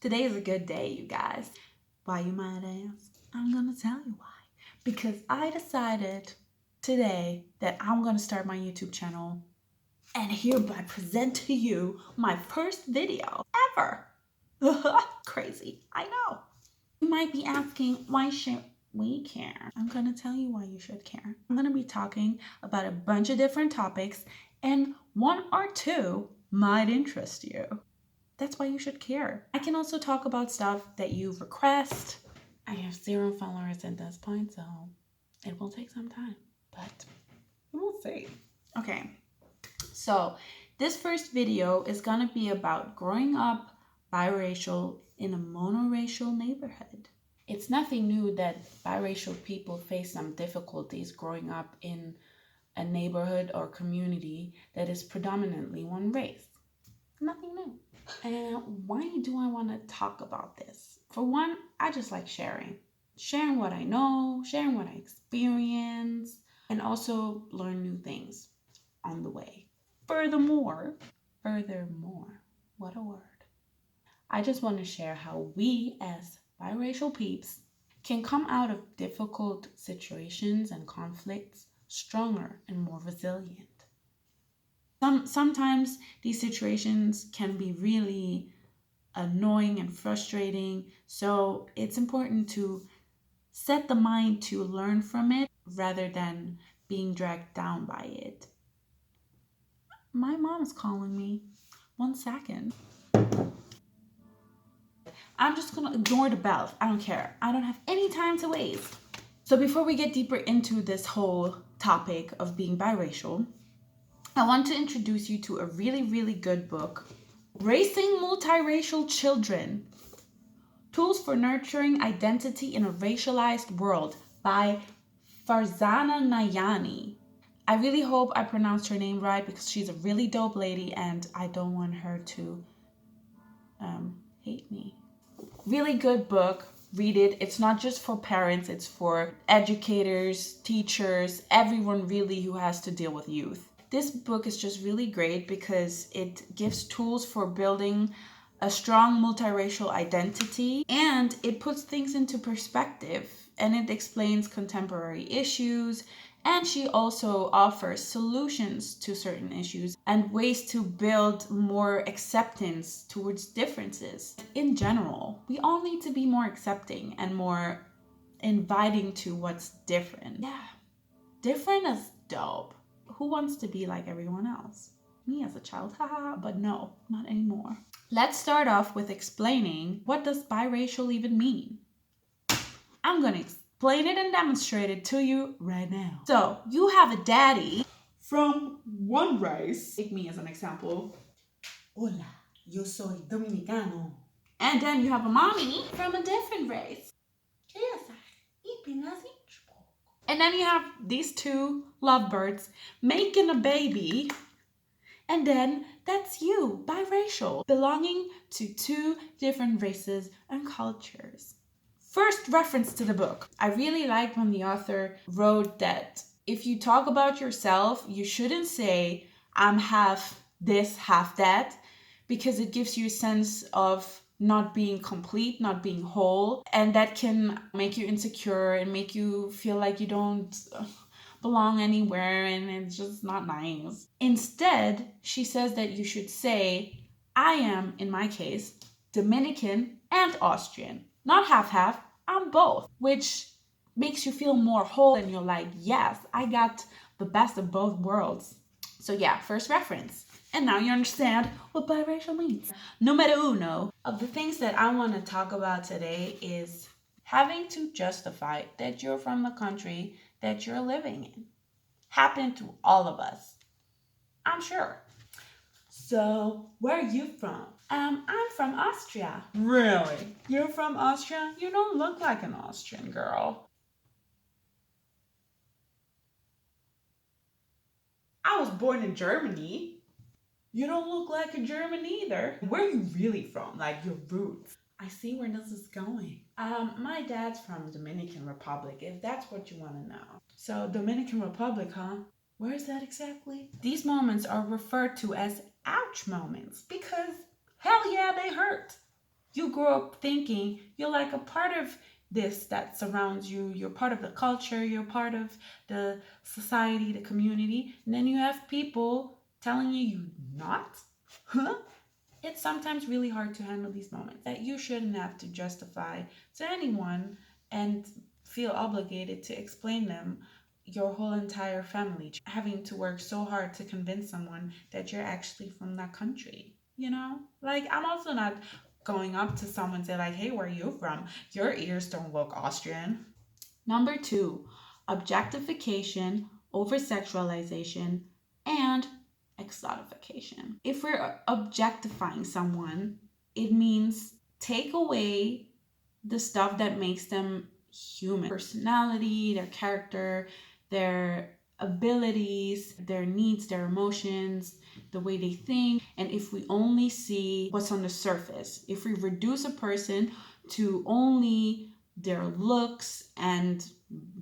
Today is a good day, you guys. Why, you might ask? I'm gonna tell you why. Because I decided today that I'm gonna start my YouTube channel and hereby present to you my first video ever. Crazy, I know. You might be asking, why should we care? I'm gonna tell you why you should care. I'm gonna be talking about a bunch of different topics, and one or two might interest you. That's why you should care. I can also talk about stuff that you request. I have 0 followers at this point, so it will take some time, but we'll see. Okay, so this first video is gonna be about growing up biracial in a monoracial neighborhood. It's nothing new that biracial people face some difficulties growing up in a neighborhood or community that is predominantly one race. Nothing new. And why do I want to talk about this? For one, I just like sharing. Sharing what I know, sharing what I experience, and also learn new things on the way. Furthermore, what a word. I just want to share how we as biracial peeps can come out of difficult situations and conflicts stronger and more resilient. Sometimes these situations can be really annoying and frustrating, so it's important to set the mind to learn from it rather than being dragged down by it. My mom's calling me. 1 second. I'm just gonna ignore the bell. I don't care. I don't have any time to waste. So before we get deeper into this whole topic of being biracial, I want to introduce you to a really, really good book, Raising Multiracial Children, Tools for Nurturing Identity in a Racialized World by Farzana Nayani. I really hope I pronounced her name right because she's a really dope lady and I don't want her to hate me. Really good book. Read it. It's not just for parents, it's for educators, teachers, everyone really who has to deal with youth. This book is just really great because it gives tools for building a strong multiracial identity and it puts things into perspective and it explains contemporary issues, and she also offers solutions to certain issues and ways to build more acceptance towards differences. In general, we all need to be more accepting and more inviting to what's different. Yeah, different is dope. Who wants to be like everyone else? Me as a child, haha, but no, not anymore. Let's start off with explaining, what does biracial even mean? I'm gonna explain it and demonstrate it to you right now. So, you have a daddy from one race. Take me as an example. Hola, yo soy dominicano. And then you have a mommy from a different race. And then you have these two lovebirds making a baby. And then that's you, biracial, belonging to 2 different races and cultures. First reference to the book. I really liked when the author wrote that if you talk about yourself, you shouldn't say, I'm half this, half that, because it gives you a sense of not being complete, not being whole, and that can make you insecure and make you feel like you don't belong anywhere and it's just not nice. Instead, she says that you should say, I am, in my case, Dominican and Austrian. Not half-half, I'm both, which makes you feel more whole and you're like, yes, I got the best of both worlds. So yeah, first reference. And now you understand what biracial means. Numero uno of the things that I want to talk about today is having to justify that you're from the country that you're living in. Happened to all of us, I'm sure. So, where are you from? I'm from Austria. Really? You're from Austria? You don't look like an Austrian girl. I was born in Germany. You don't look like a German either. Where are you really from? Like your roots. I see where this is going. My dad's from Dominican Republic, if that's what you want to know. So Dominican Republic, huh? Where is that exactly? These moments are referred to as ouch moments because hell yeah, they hurt. You grew up thinking you're like a part of this that surrounds you. You're part of the culture, you're part of the society, the community. And then you have people telling you you're not? Huh? It's sometimes really hard to handle these moments that you shouldn't have to justify to anyone and feel obligated to explain them your whole entire family, having to work so hard to convince someone that you're actually from that country, you know? Like, I'm also not going up to someone and say like, hey, where are you from? Your ears don't look Austrian. Number two, objectification, over sexualization, and exotification. If we're objectifying someone, it means take away the stuff that makes them human: personality, their character, their abilities, their needs, their emotions, the way they think. And if we only see what's on the surface, if we reduce a person to only their looks and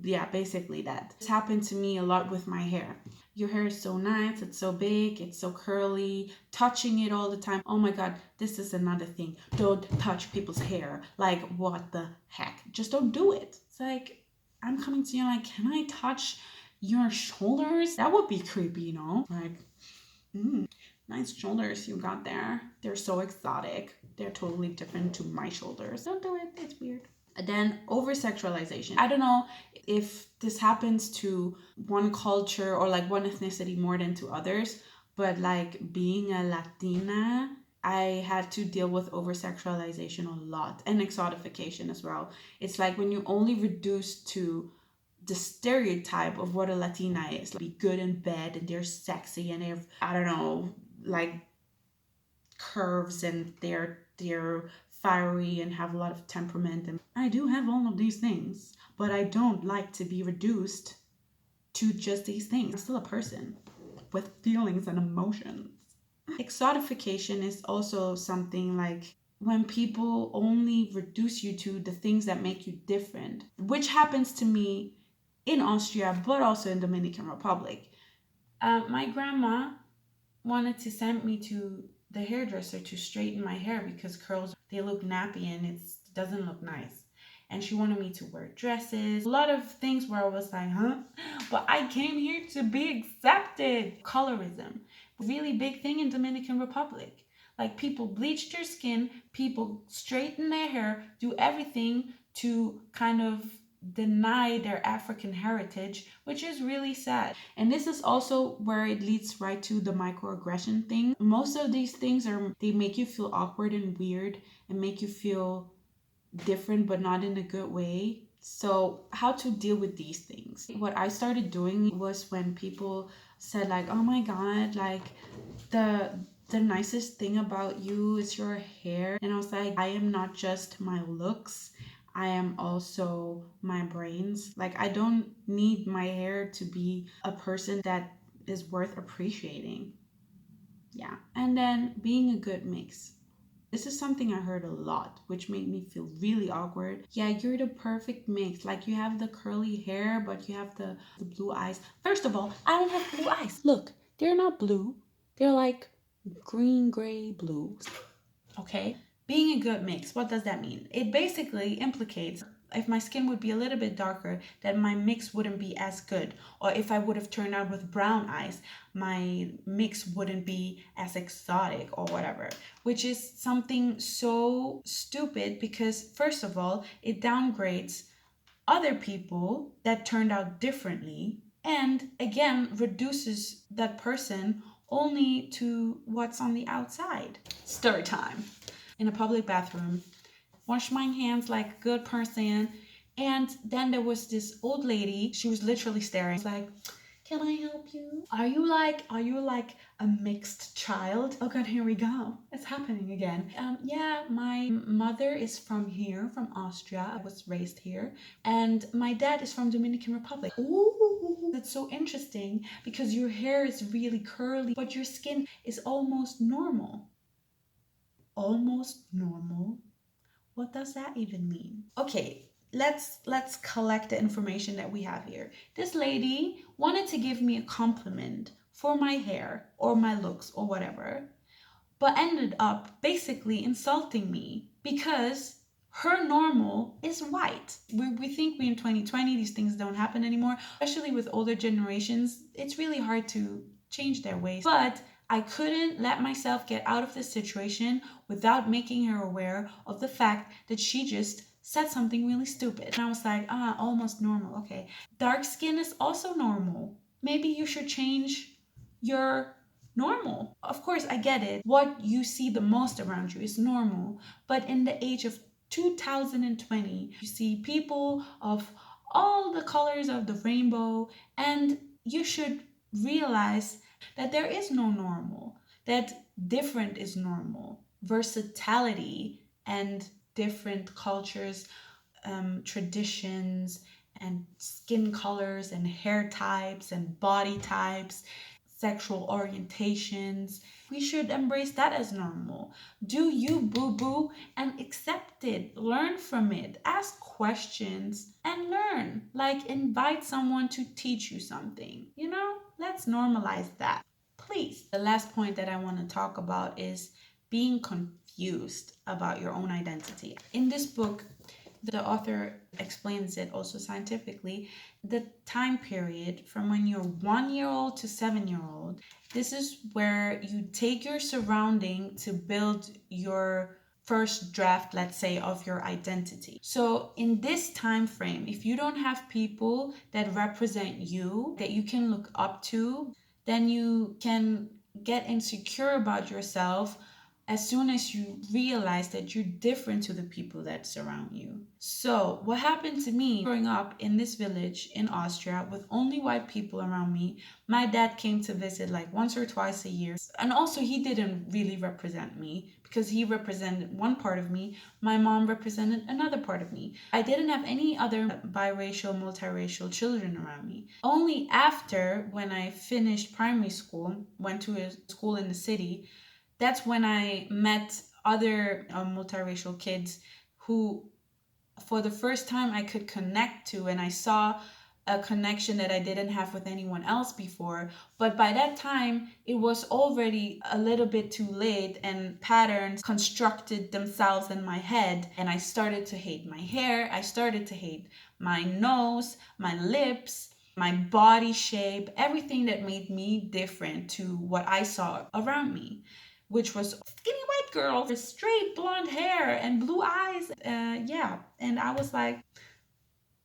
yeah, basically that. This happened to me a lot with my hair. Your hair is so nice, it's so big, it's so curly, touching it all the time. Oh my god, this is another thing. Don't touch people's hair. Like, what the heck? Just don't do it. It's like, I'm coming to you like, can I touch your shoulders? That would be creepy, you know? Like, nice shoulders you got there. They're so exotic. They're totally different to my shoulders. Don't do it, it's weird. And then over sexualization. I don't know if this happens to one culture or like one ethnicity more than to others, but like being a Latina, I had to deal with over sexualization a lot and exotification as well. It's like when you only reduce to the stereotype of what a Latina is, like, be good in bed and they're sexy and they're, I don't know, like curves and they're fiery and have a lot of temperament. And I do have all of these things, but I don't like to be reduced to just these things. I'm still a person with feelings and emotions. Exotification is also something like when people only reduce you to the things that make you different, which happens to me in Austria, but also in Dominican Republic. My grandma wanted to send me to the hairdresser to straighten my hair because curls, they look nappy and it doesn't look nice. And she wanted me to wear dresses, a lot of things where I was like, huh? But I came here to be accepted. Colorism, really big thing in Dominican Republic. Like, people bleach their skin, people straighten their hair, do everything to kind of deny their African heritage, which is really sad. And this is also where it leads right to the microaggression thing. Most of these things they make you feel awkward and weird and make you feel different, but not in a good way. So how to deal with these things? What I started doing was when people said like, oh my god, like the nicest thing about you is your hair. And I was like, I am not just my looks, I am also my brains. Like, I don't need my hair to be a person that is worth appreciating. Yeah. And then being a good mix. This is something I heard a lot, which made me feel really awkward. Yeah, you're the perfect mix. Like, you have the curly hair, but you have the blue eyes. First of all, I don't have blue eyes. Look, they're not blue. They're like green, gray, blue. Okay? Being a good mix, what does that mean? It basically implicates if my skin would be a little bit darker, then my mix wouldn't be as good. Or if I would have turned out with brown eyes, my mix wouldn't be as exotic or whatever. Which is something so stupid because, first of all, it downgrades other people that turned out differently, and again reduces that person only to what's on the outside. Story time. In a public bathroom, wash my hands like a good person, and then there was this old lady. She was literally staring. I was like, can I help you? Are you like a mixed child? Oh god, here we go. It's happening again. Yeah, my mother is from here, from Austria. I was raised here. And my dad is from Dominican Republic. Ooh, that's so interesting because your hair is really curly, but your skin is almost normal. Almost normal? What does that even mean? Okay, let's collect the information that we have here. This lady wanted to give me a compliment for my hair or my looks or whatever, but ended up basically insulting me because her normal is white. We think we in 2020 these things don't happen anymore, especially with older generations. It's really hard to change their ways. But I couldn't let myself get out of this situation without making her aware of the fact that she just said something really stupid. And I was like, almost normal. Okay. Dark skin is also normal. Maybe you should change your normal. Of course, I get it. What you see the most around you is normal. But in the age of 2020, you see people of all the colors of the rainbow, and you should realize that there is no normal, that different is normal. Versatility and different cultures, traditions, and skin colors, and hair types, and body types, sexual orientations. We should embrace that as normal. Do you, boo boo, and accept it. Learn from it. Ask questions and learn. Like, invite someone to teach you something. Let's normalize that. Please. The last point that I want to talk about is being confused about your own identity. In this book, the author explains it also scientifically. The time period from when you're 1 year old to 7 year old, this is where you take your surrounding to build your first draft, let's say, of your identity. So in this time frame, if you don't have people that represent you, that you can look up to, then you can get insecure about yourself as soon as you realize that you're different to the people that surround you. So, what happened to me growing up in this village in Austria with only white people around me, my dad came to visit like once or twice a year. And also, he didn't really represent me because he represented one part of me. My mom represented another part of me. I didn't have any other biracial, multiracial children around me. Only after, when I finished primary school, went to a school in the city, that's when I met other multiracial kids who, for the first time, I could connect to, and I saw a connection that I didn't have with anyone else before. But by that time, it was already a little bit too late, and patterns constructed themselves in my head, and I started to hate my hair. I started to hate my nose, my lips, my body shape, everything that made me different to what I saw around me, which was skinny white girl with straight blonde hair and blue eyes. And I was like,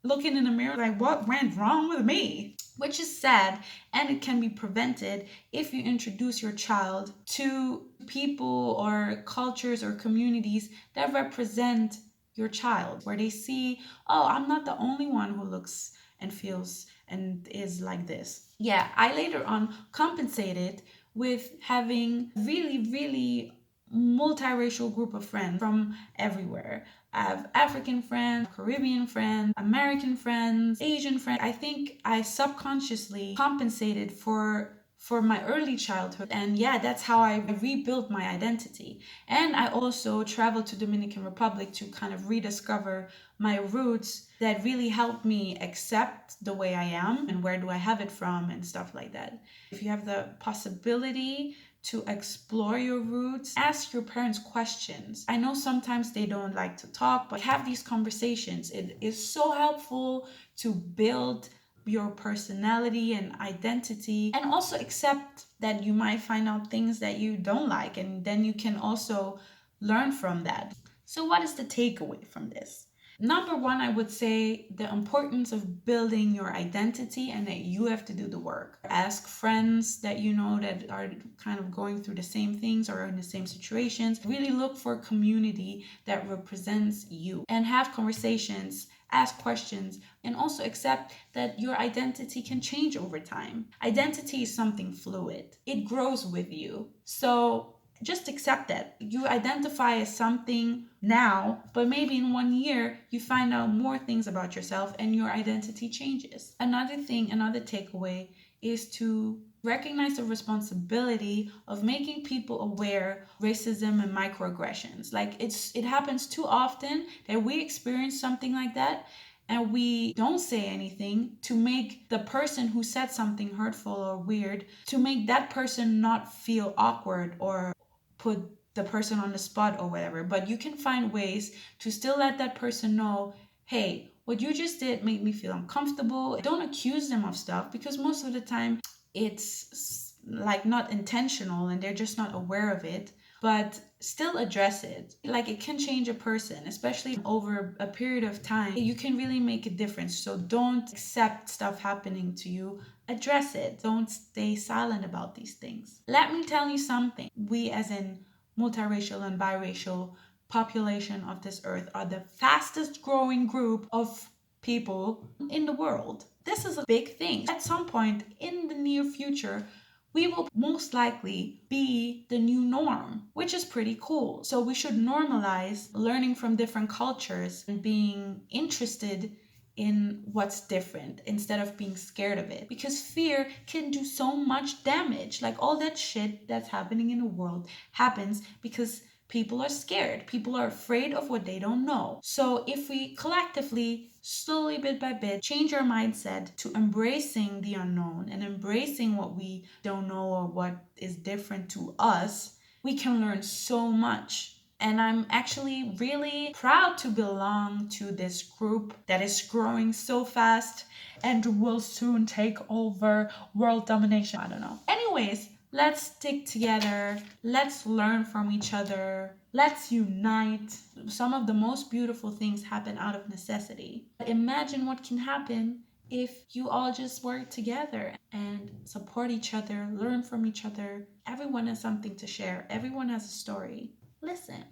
looking in the mirror like, what went wrong with me? Which is sad, and it can be prevented if you introduce your child to people or cultures or communities that represent your child, where they see, oh, I'm not the only one who looks and feels and is like this. Yeah, I later on compensated with having really, really multiracial group of friends from everywhere. I have African friends, Caribbean friends, American friends, Asian friends. I think I subconsciously compensated for my early childhood. And yeah, that's how I rebuilt my identity. And I also traveled to Dominican Republic to kind of rediscover my roots that really helped me accept the way I am and where do I have it from and stuff like that. If you have the possibility to explore your roots, ask your parents questions. I know sometimes they don't like to talk, but have these conversations. It is so helpful to build your personality and identity, and also accept that you might find out things that you don't like, and then you can also learn from that. So what is the takeaway from this? Number one, I would say the importance of building your identity, and that you have to do the work. Ask friends that you know that are kind of going through the same things or in the same situations. Really look for a community that represents you, and have conversations, ask questions, and also accept that your identity can change over time. Identity is something fluid. It grows with you. So just accept that you identify as something now, but maybe in 1 year you find out more things about yourself and your identity changes. Another takeaway is to recognize the responsibility of making people aware of racism and microaggressions. Like, it happens too often that we experience something like that and we don't say anything to make the person who said something hurtful or weird, to make that person not feel awkward or put the person on the spot or whatever, but you can find ways to still let that person know, hey, what you just did made me feel uncomfortable. Don't accuse them of stuff, because most of the time it's like not intentional and they're just not aware of it. But still address it. Like, it can change a person, especially over a period of time. You can really make a difference. So don't accept stuff happening to you. Address it. Don't stay silent about these things. Let me tell you something. We, as in multiracial and biracial population of this earth, are the fastest growing group of people in the world. This is a big thing. At some point in the near future, we will most likely be the new norm, which is pretty cool. So we should normalize learning from different cultures and being interested in what's different instead of being scared of it, because fear can do so much damage. Like, all that shit that's happening in the world happens because people are scared. People are afraid of what they don't know. So if we collectively, slowly, bit by bit, change our mindset to embracing the unknown and embracing what we don't know or what is different to us, we can learn so much. And I'm actually really proud to belong to this group that is growing so fast and will soon take over world domination. I don't know. Anyways, let's stick together. Let's learn from each other. Let's unite. Some of the most beautiful things happen out of necessity. Imagine what can happen if you all just work together and support each other, learn from each other. Everyone has something to share. Everyone has a story. Listen.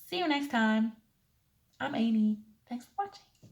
See you next time. I'm Ainy. Thanks for watching.